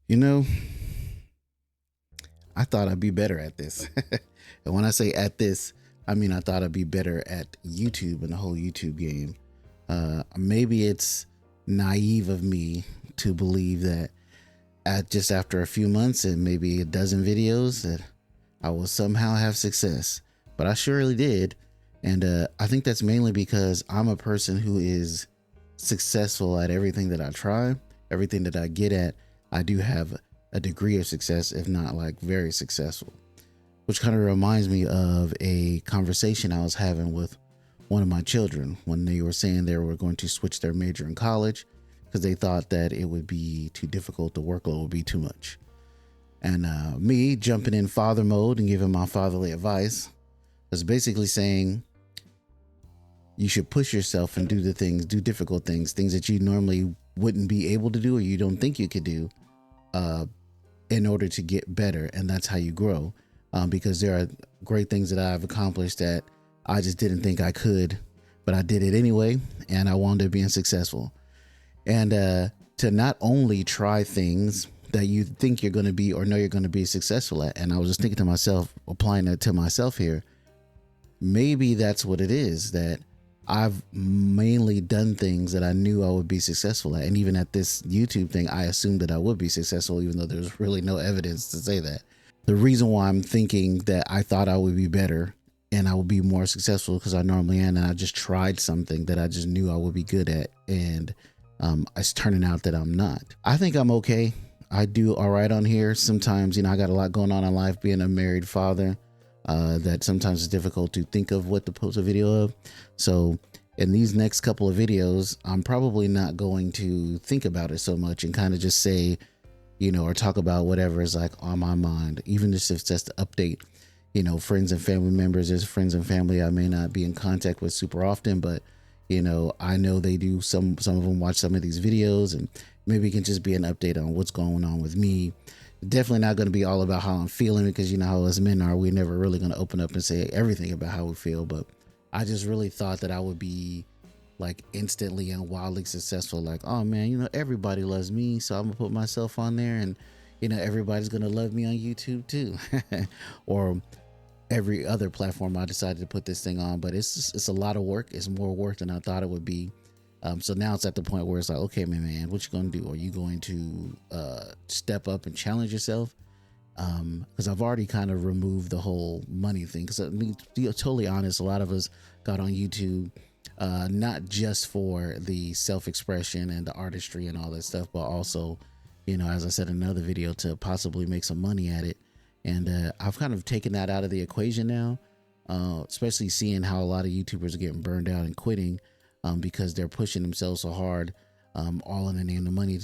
You know, I thought I'd be better at this. And when I say at this, I mean I thought I'd be better at YouTube and the whole YouTube game. Maybe it's naive of me to believe that at just after a few months and maybe a dozen videos that I will somehow have success. But I surely did. And I think that's mainly because I'm a person who is successful at everything that I try, everything that I get at. I do have a degree of success, if not like very successful, which kind of reminds me of a conversation I was having with one of my children when they were saying they were going to switch their major in college because they thought that it would be too difficult, the workload would be too much. And me jumping in father mode and giving my fatherly advice was basically saying you should push yourself and do the things, do difficult things that you normally wouldn't be able to do or you don't think you could do uh, in order to get better. And that's how you grow. Because there are great things that I've accomplished that I just didn't think I could, but I did it anyway. And I wound up being successful. And to not only try things that you think you're going to be or know you're going to be successful at. And I was just thinking to myself, applying that to myself here, maybe that's what it is, that I've mainly done things that I knew I would be successful at. And even at this YouTube thing, I assumed that I would be successful, even though there's really no evidence to say that. The reason why I'm thinking that I thought I would be better and I would be more successful because I normally am, and I just tried something that I just knew I would be good at. And it's turning out that I'm not. I think I'm okay. I do all right on here. Sometimes, I got a lot going on in life being a married father. That sometimes it's difficult to think of what to post a video of. So in these next couple of videos, I'm probably not going to think about it so much and kind of just say, or talk about whatever is like on my mind, even if it's just to update, friends and family members. There's friends and family I may not be in contact with super often, but I know they do. Some of them watch some of these videos, and maybe it can just be an update on what's going on with me. Definitely not going to be all about how I'm feeling, because how us men are, we're never really going to open up and say everything about how we feel. But I just really thought that I would be like instantly and wildly successful. Like, oh man, everybody loves me, so I'm gonna put myself on there, and everybody's gonna love me on YouTube too, or every other platform I decided to put this thing on. But it's a lot of work. It's more work than I thought it would be. So now it's at the point where it's like, okay, man, what you gonna do? Are you going to step up and challenge yourself? Because I've already kind of removed the whole money thing. Because to be totally honest, a lot of us got on YouTube not just for the self-expression and the artistry and all that stuff, but also, as I said in another video, to possibly make some money at it. And I've kind of taken that out of the equation now, especially seeing how a lot of YouTubers are getting burned out and quitting. Because they're pushing themselves so hard, all in the name of money,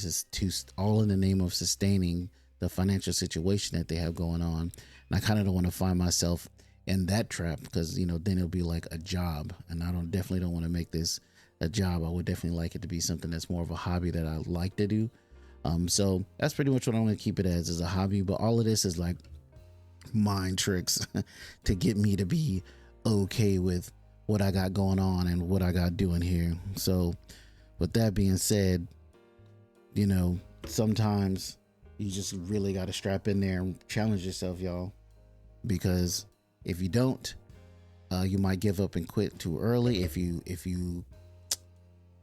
all in the name of sustaining the financial situation that they have going on. And I kind of don't want to find myself in that trap, because then it'll be like a job, and I definitely don't want to make this a job. I would definitely like it to be something that's more of a hobby that I like to do. So that's pretty much what I'm going to keep it as, is a hobby. But all of this is like mind tricks to get me to be okay with what I got going on and what I got doing here. So with that being said, sometimes you just really got to strap in there and challenge yourself, y'all, because if you don't, you might give up and quit too early. If you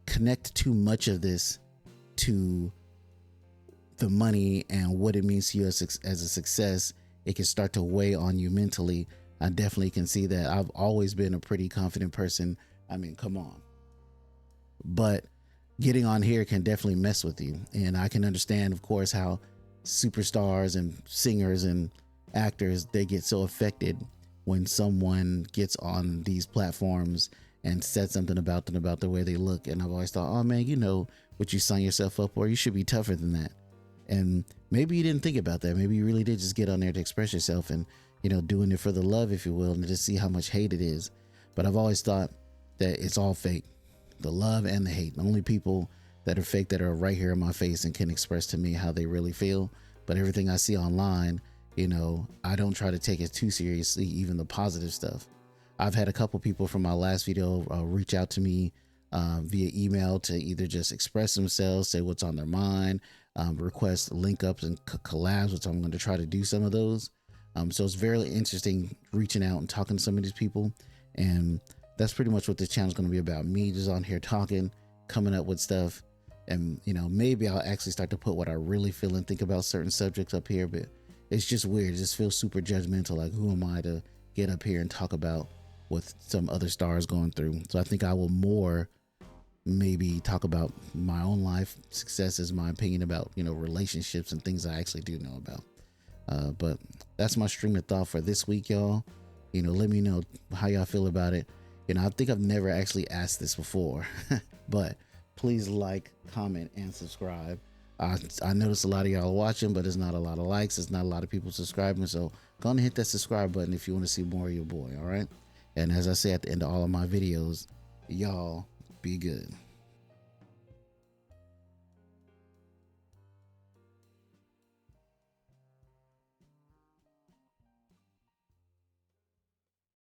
connect too much of this to the money and what it means to you as a success, it can start to weigh on you mentally. I definitely can see that. I've always been a pretty confident person. I mean, come on. But getting on here can definitely mess with you. And I can understand, of course, how superstars and singers and actors, they get so affected when someone gets on these platforms and said something about them, about the way they look. And I've always thought, oh man, what you sign yourself up for, you should be tougher than that. And maybe you didn't think about that. Maybe you really did just get on there to express yourself and doing it for the love, if you will, and to see how much hate it is. But I've always thought that it's all fake, the love and the hate. The only people that are fake that are right here in my face and can express to me how they really feel. But everything I see online, I don't try to take it too seriously, even the positive stuff. I've had a couple people from my last video reach out to me via email to either just express themselves, say what's on their mind, request link ups and collabs, which I'm going to try to do some of those. So it's very interesting reaching out and talking to some of these people. And that's pretty much what this channel is going to be about. Me just on here talking, coming up with stuff. And, maybe I'll actually start to put what I really feel and think about certain subjects up here. But it's just weird. It just feels super judgmental. Like, who am I to get up here and talk about what some other stars going through? So I think I will more maybe talk about my own life successes, my opinion about, relationships and things I actually do know about. But that's my stream of thought for this week, y'all. Let me know how y'all feel about it. I think I've never actually asked this before, but please like, comment, and subscribe. I noticed a lot of y'all are watching, but there's not a lot of likes. There's not a lot of people subscribing. So go on and hit that subscribe button if you want to see more of your boy. All right. And as I say at the end of all of my videos, y'all be good.